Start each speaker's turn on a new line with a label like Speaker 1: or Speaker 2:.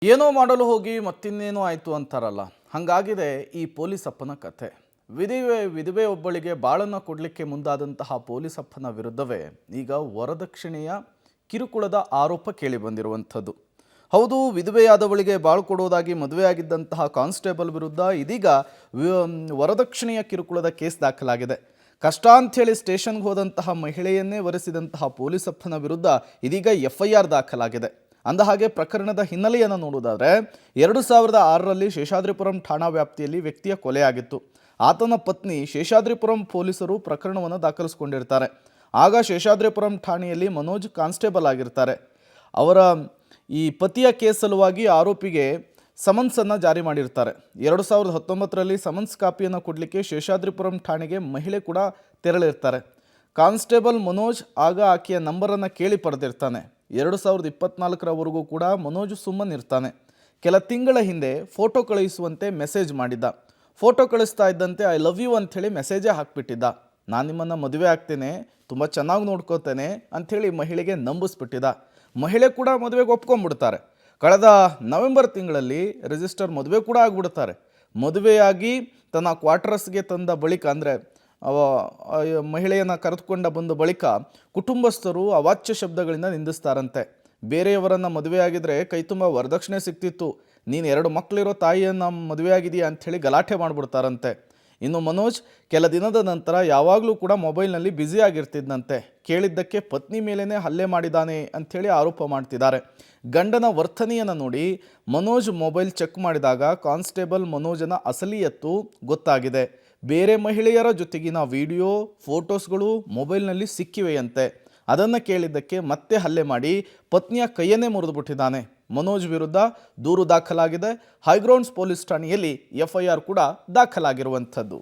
Speaker 1: ಏನೋ ಮಾಡಲು ಹೋಗಿ ಮತ್ತಿನ್ನೇನೋ ಆಯಿತು ಅಂತಾರಲ್ಲ, ಹಾಗಾಗಿದೆ ಈ ಪೊಲೀಸಪ್ಪನ ಕಥೆ. ವಿಧವೆ ಒಬ್ಬಳಿಗೆ ಬಾಳನ್ನು ಕೊಡಲಿಕ್ಕೆ ಮುಂದಾದಂತಹ ಪೊಲೀಸಪ್ಪನ ವಿರುದ್ಧವೇ ಈಗ ವರದಕ್ಷಿಣೆಯ ಕಿರುಕುಳದ ಆರೋಪ ಕೇಳಿಬಂದಿರುವಂಥದ್ದು. ಹೌದು, ವಿಧವೆಯಾದವಳಿಗೆ ಬಾಳು ಕೊಡುವುದಾಗಿ ಮದುವೆಯಾಗಿದ್ದಂತಹ ಕಾನ್ಸ್ಟೇಬಲ್ ವಿರುದ್ಧ ಇದೀಗ ವರದಕ್ಷಿಣೆಯ ಕಿರುಕುಳದ ಕೇಸ್ ದಾಖಲಾಗಿದೆ. ಕಷ್ಟ ಅಂಥೇಳಿ ಸ್ಟೇಷನ್ಗೆ ಹೋದಂತಹ ಮಹಿಳೆಯನ್ನೇ ವರಿಸಿದಂತಹ ಪೊಲೀಸಪ್ಪನ ವಿರುದ್ಧ ಇದೀಗ FIR ದಾಖಲಾಗಿದೆ. ಅಂದಹಾಗೆ ಪ್ರಕರಣದ ಹಿನ್ನೆಲೆಯನ್ನು ನೋಡುವುದಾದರೆ 2006ರಲ್ಲಿ ಶೇಷಾದ್ರಿಪುರಂ ಠಾಣಾ ವ್ಯಾಪ್ತಿಯಲ್ಲಿ ವ್ಯಕ್ತಿಯ ಕೊಲೆಯಾಗಿತ್ತು. ಆತನ ಪತ್ನಿ ಶೇಷಾದ್ರಿಪುರಂ ಪೊಲೀಸರು ಪ್ರಕರಣವನ್ನು ದಾಖಲಿಸಿಕೊಂಡಿರ್ತಾರೆ. ಆಗ ಶೇಷಾದ್ರಿಪುರಂ ಠಾಣೆಯಲ್ಲಿ ಮನೋಜ್ ಕಾನ್ಸ್ಟೇಬಲ್ ಆಗಿರ್ತಾರೆ. ಅವರ ಈ ಪತಿಯ ಕೇಸ್ ಸಲುವಾಗಿ ಆರೋಪಿಗೆ ಸಮನ್ಸನ್ನು ಜಾರಿ ಮಾಡಿರ್ತಾರೆ. 2019ರಲ್ಲಿ ಸಮನ್ಸ್ ಕಾಪಿಯನ್ನು ಕೊಡಲಿಕ್ಕೆ ಶೇಷಾದ್ರಿಪುರಂ ಠಾಣೆಗೆ ಮಹಿಳೆ ಕೂಡ ತೆರಳಿರ್ತಾರೆ. ಕಾನ್ಸ್ಟೇಬಲ್ ಮನೋಜ್ ಆಗ ಆಕೆಯ ನಂಬರನ್ನು ಕೇಳಿ ಪಡೆದಿರ್ತಾನೆ. 2024ರವರೆಗೂ ಕೂಡ ಮನೋಜ್ ಸುಮ್ಮನಿರ್ತಾನೆ. ಕೆಲ ತಿಂಗಳ ಹಿಂದೆ ಫೋಟೋ ಕಳುಹಿಸುವಂತೆ ಮೆಸೇಜ್ ಮಾಡಿದ್ದ. ಫೋಟೋ ಕಳಿಸ್ತಾ ಇದ್ದಂತೆ ಐ ಲವ್ ಯು ಅಂಥೇಳಿ ಮೆಸೇಜೇ ಹಾಕ್ಬಿಟ್ಟಿದ್ದ. ನಾನು ನಿಮ್ಮನ್ನು ಮದುವೆ ಆಗ್ತೇನೆ, ತುಂಬ ಚೆನ್ನಾಗಿ ನೋಡ್ಕೋತೇನೆ ಅಂಥೇಳಿ ಮಹಿಳೆಗೆ ನಂಬಿಸ್ಬಿಟ್ಟಿದ್ದ. ಮಹಿಳೆ ಕೂಡ ಮದುವೆಗೆ ಒಪ್ಕೊಂಡ್ಬಿಡ್ತಾರೆ. ಕಳೆದ ನವೆಂಬರ್ ತಿಂಗಳಲ್ಲಿ ರಿಜಿಸ್ಟರ್ ಮದುವೆ ಕೂಡ ಆಗಿಬಿಡ್ತಾರೆ. ಮದುವೆಯಾಗಿ ತನ್ನ ಕ್ವಾರ್ಟರ್ಸ್ಗೆ ತಂದ ಬಳಿಕ, ಅಂದರೆ ಮಹಿಳೆಯನ್ನು ಕರೆದುಕೊಂಡ ಬಂದ ಬಳಿಕ ಕುಟುಂಬಸ್ಥರು ಅವಾಚ್ಯ ಶಬ್ದಗಳಿಂದ ನಿಂದಿಸ್ತಾರಂತೆ. ಬೇರೆಯವರನ್ನು ಮದುವೆಯಾಗಿದ್ದರೆ ಕೈ ತುಂಬ ವರದಕ್ಷಿಣೆ ಸಿಗ್ತಿತ್ತು, ನೀನು 2 ಮಕ್ಕಳಿರೋ ತಾಯಿಯನ್ನು ಮದುವೆಯಾಗಿದೆಯಾ ಅಂಥೇಳಿ ಗಲಾಟೆ ಮಾಡಿಬಿಡ್ತಾರಂತೆ. ಇನ್ನು ಮನೋಜ್ ಕೆಲ ದಿನದ ನಂತರ ಯಾವಾಗಲೂ ಕೂಡ ಮೊಬೈಲ್ನಲ್ಲಿ ಬ್ಯುಸಿ ಆಗಿರ್ತಿದ್ದಂತೆ. ಕೇಳಿದ್ದಕ್ಕೆ ಪತ್ನಿ ಮೇಲೇ ಹಲ್ಲೆ ಮಾಡಿದ್ದಾನೆ ಅಂಥೇಳಿ ಆರೋಪ ಮಾಡ್ತಿದ್ದಾರೆ. ಗಂಡನ ವರ್ತನೆಯನ್ನು ನೋಡಿ ಮನೋಜ್ ಮೊಬೈಲ್ ಚೆಕ್ ಮಾಡಿದಾಗ ಕಾನ್ಸ್ಟೇಬಲ್ ಮನೋಜನ ಅಸಲಿಯತ್ತು ಗೊತ್ತಾಗಿದೆ. ಬೇರೆ ಮಹಿಳೆಯರ ಜೊತೆಗಿನ ವಿಡಿಯೋ ಫೋಟೋಸ್ಗಳು ಮೊಬೈಲ್ನಲ್ಲಿ ಸಿಕ್ಕಿವೆಯಂತೆ. ಅದನ್ನು ಕೇಳಿದ್ದಕ್ಕೆ ಮತ್ತೆ ಹಲ್ಲೆ ಮಾಡಿ ಪತ್ನಿಯ ಕೈಯನ್ನೇ ಮುರಿದುಬಿಟ್ಟಿದ್ದಾನೆ. ಮನೋಜ್ ವಿರುದ್ಧ ದೂರು ದಾಖಲಾಗಿದೆ. ಹೈಗ್ರೌಂಡ್ಸ್ ಪೊಲೀಸ್ ಠಾಣೆಯಲ್ಲಿ FIR ಕೂಡ ದಾಖಲಾಗಿರುವಂಥದ್ದು.